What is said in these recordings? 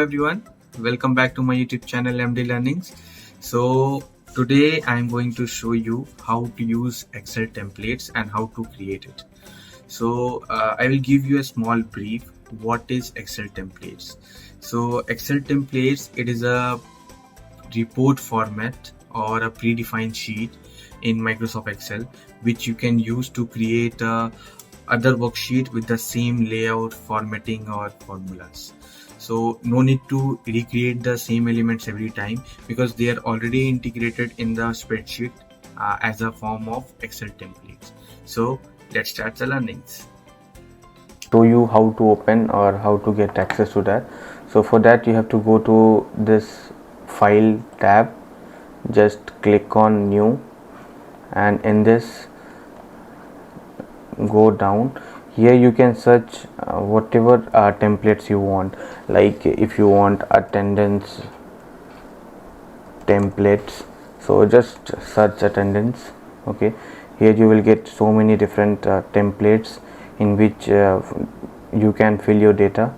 everyone, welcome back to my YouTube channel MD Learnings. So today I'm going to show you how to use Excel templates and how to create it. So I will give you a small brief. What is Excel templates? So Excel templates, it is a report format or a predefined sheet in Microsoft Excel which you can use to create a other worksheet with the same layout, formatting or formulas. So no need to recreate the same elements every time because they are already integrated in the spreadsheet as a form of Excel templates. So let's start the learnings. Show you how to open or how to get access to that. So for that you have to go to this file tab, just click on new, and in this go down. Here you can search whatever templates you want, like if you want attendance templates, so just search attendance. Okay, here you will get so many different templates in which you can fill your data.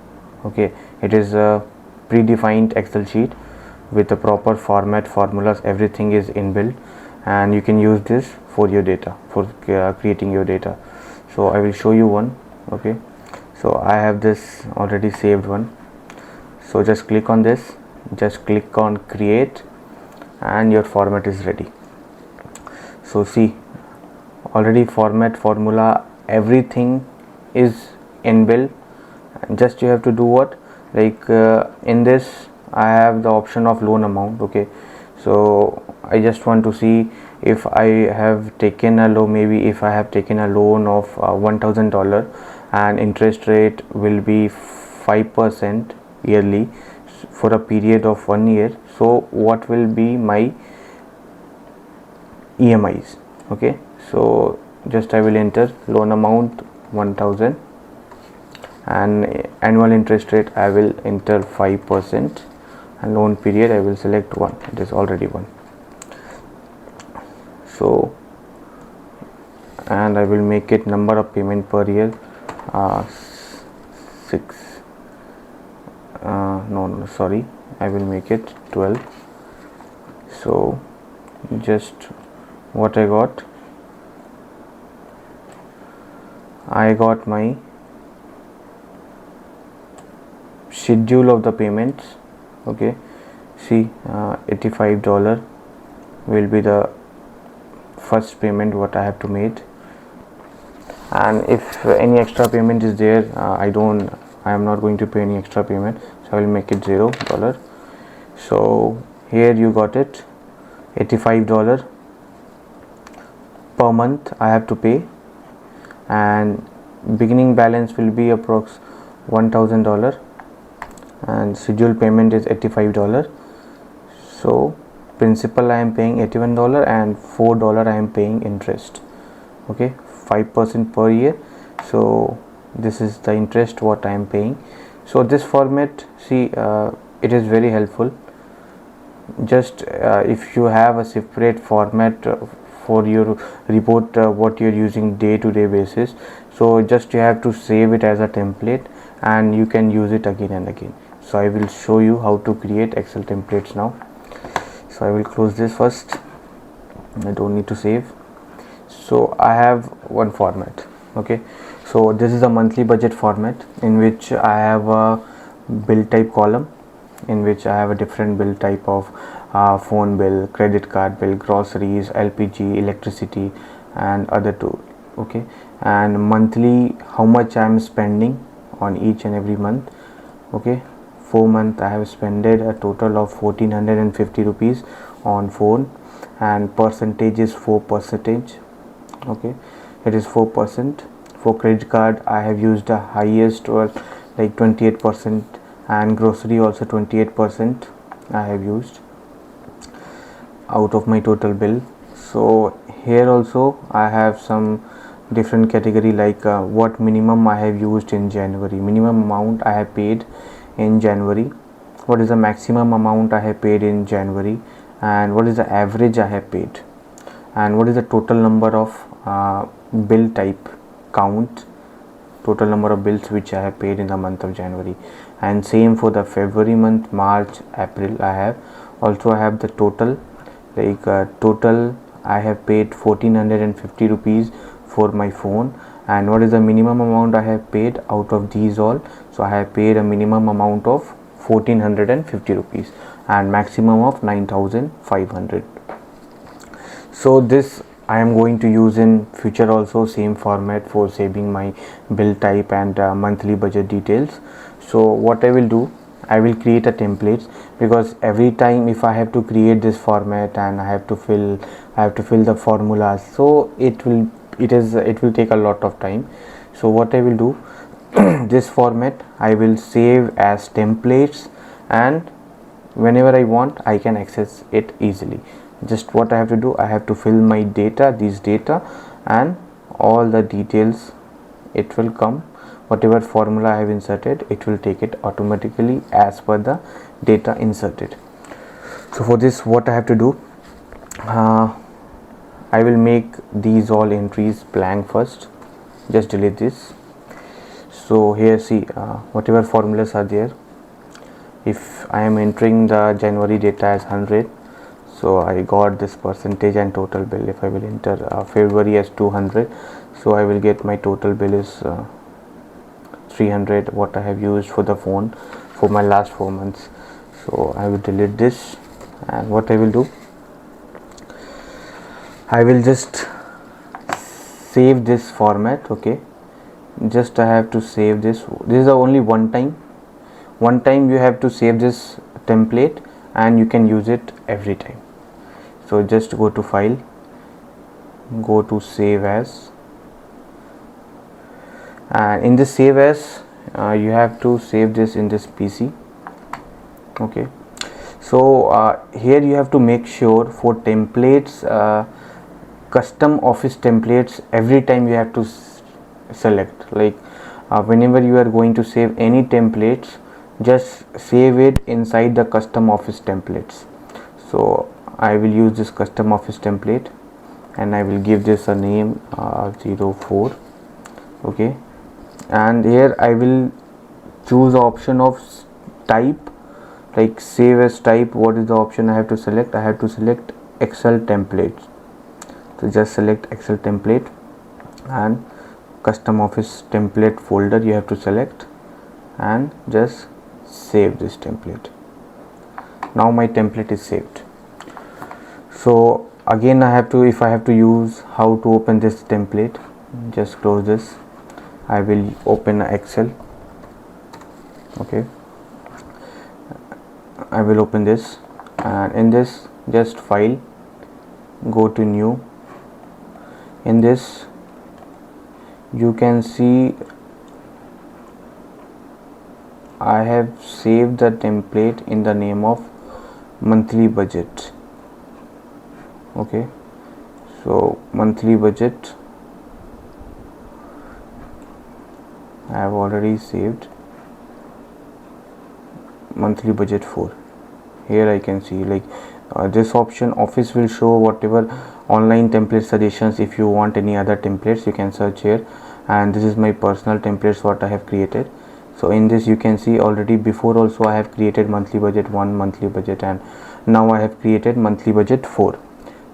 Okay, it is a predefined Excel sheet with a proper format, formulas, everything is inbuilt, and you can use this for your data, for creating your data. So I will show you one. Okay, so I have this already saved one. So just click on this, just click on create, and your format is ready. So see, already format, formula, everything is inbuilt. Just you have to do what, like in this I have the option of loan amount. Okay, so I just want to see if I have taken a loan, maybe if I have taken a loan of $1,000 and interest rate will be 5% yearly for a period of 1 year. So what will be my EMIs? Okay, so just I will enter loan amount 1,000 and annual interest rate I will enter 5%, and loan period I will select 1. It is already 1. So and I will make it number of payment per year 6. No, sorry, I will make it 12. So just what I got my schedule of the payments. Okay, see, $85 will be the first payment what I have to make, and if any extra payment is there, I am not going to pay any extra payment, so I will make it $0. So here you got it, $85 per month I have to pay, and beginning balance will be approx $1,000, and scheduled payment is $85. So principal I am paying $81 and $4 I am paying interest. Okay, 5% per year. So this is the interest what I am paying. So this format, see, it is very helpful. Just if you have a separate format for your report what you're using day-to-day basis, so just you have to save it as a template and you can use it again and again. So I will show you how to create Excel templates now. So I will close this first. I don't need to save. So I have one format. Okay, so this is a monthly budget format in which I have a bill type column in which I have a different bill type of phone bill, credit card bill, groceries, LPG, electricity, and other two. Okay, and monthly how much I am spending on each and every month. Okay, 4 months I have spent a total of 1450 rupees on phone, and percentage is 4%. Okay, it is 4%. For credit card I have used the highest, or like 28%, and grocery also 28% I have used out of my total bill. So here also I have some different category, like what minimum I have used in January, minimum amount I have paid in January, what is the maximum amount I have paid in January, and what is the average I have paid, and what is the total number of bill type count total number of bills which I have paid in the month of January, and same for the February month, March, April. I have the total, total I have paid 1450 rupees for my phone. And what is the minimum amount I have paid out of these all? So I have paid a minimum amount of 1450 rupees and maximum of 9500. So this I am going to use in future also, same format for saving my bill type and monthly budget details. So what I will do, I will create a template, because every time if I have to create this format and I have to fill the formulas, so it will take a lot of time. So what I will do, this format I will save as templates, and whenever I want I can access it easily. Just what I have to do, I have to fill my data, these data, and all the details, it will come. Whatever formula I have inserted, it will take it automatically as per the data inserted. So for this, what I have to do, I will make these all entries blank first. Just delete this. So here, see, whatever formulas are there, if I am entering the January data as 100, so I got this percentage and total bill. If I will enter February as 200, so I will get my total bill is 300, what I have used for the phone for my last 4 months. So I will delete this, and what I will do, I will just save this format. Okay, just I have to save this. This is the only one time you have to save this template, and you can use it every time. So just go to file, go to save as, and in this save as, you have to save this in this PC. Okay, so here you have to make sure for templates, custom office templates, every time you have to select, whenever you are going to save any templates, just save it inside the custom office templates. So I will use this custom office template, and I will give this a name 04. Okay, and here I will choose the option of type, like save as type. What is the option I have to select? I have to select Excel templates. So just select Excel template, and custom office template folder you have to select, and just save this template. Now my template is saved. So again if I have to use how to open this template, just close this. I will open Excel. Okay, I will open this, and in this, just file, go to new. In this you can see I have saved the template in the name of monthly budget. Okay, so monthly budget I have already saved, monthly budget 4. Here I can see this option, office will show whatever online template suggestions. If you want any other templates, you can search here, and this is my personal templates what I have created. So in this you can see already before also I have created monthly budget 1, monthly budget, and now I have created monthly budget 4.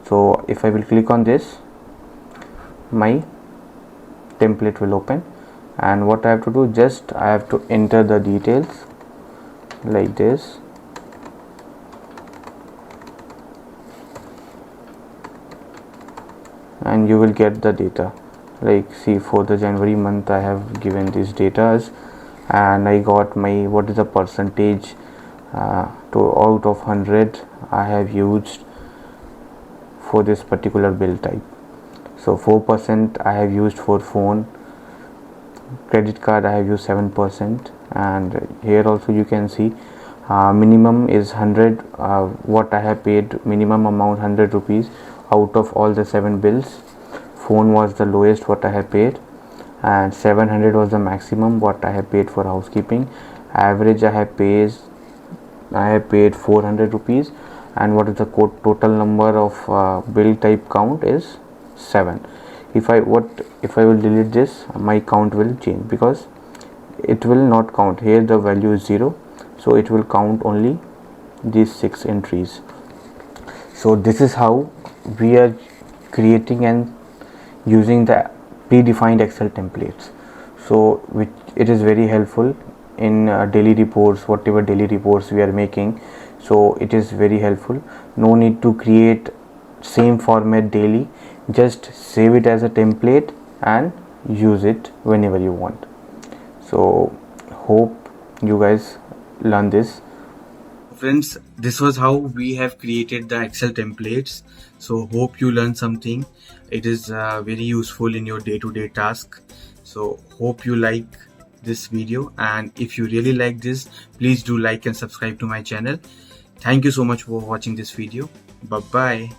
So if I will click on this, my template will open, and what I have to do, just I have to enter the details like this, and you will get the data. See, for the January month I have given these data, and I got my what is the percentage to out of 100 I have used for this particular bill type. So 4% I have used for phone, credit card I have used 7%, and here also you can see minimum is 100, what I have paid minimum amount 100 rupees out of all the 7 bills. Phone was the lowest what I have paid, and 700 was the maximum what I have paid for housekeeping. Average I have paid 400 rupees, and what is the total number of bill type count is 7. if I will delete this, my count will change, because it will not count here. The value is 0, so it will count only these 6 entries. So this is how we are creating and using the predefined Excel templates. So which it is very helpful in daily reports, whatever daily reports we are making. So it is very helpful. No need to create same format daily, just save it as a template and use it whenever you want. So hope you guys learn this. Friends, this was how we have created the Excel templates. So hope you learned something. It is very useful in your day-to-day task. So hope you like this video, and if you really like this, please do like and subscribe to my channel. Thank you so much for watching this video. Bye bye.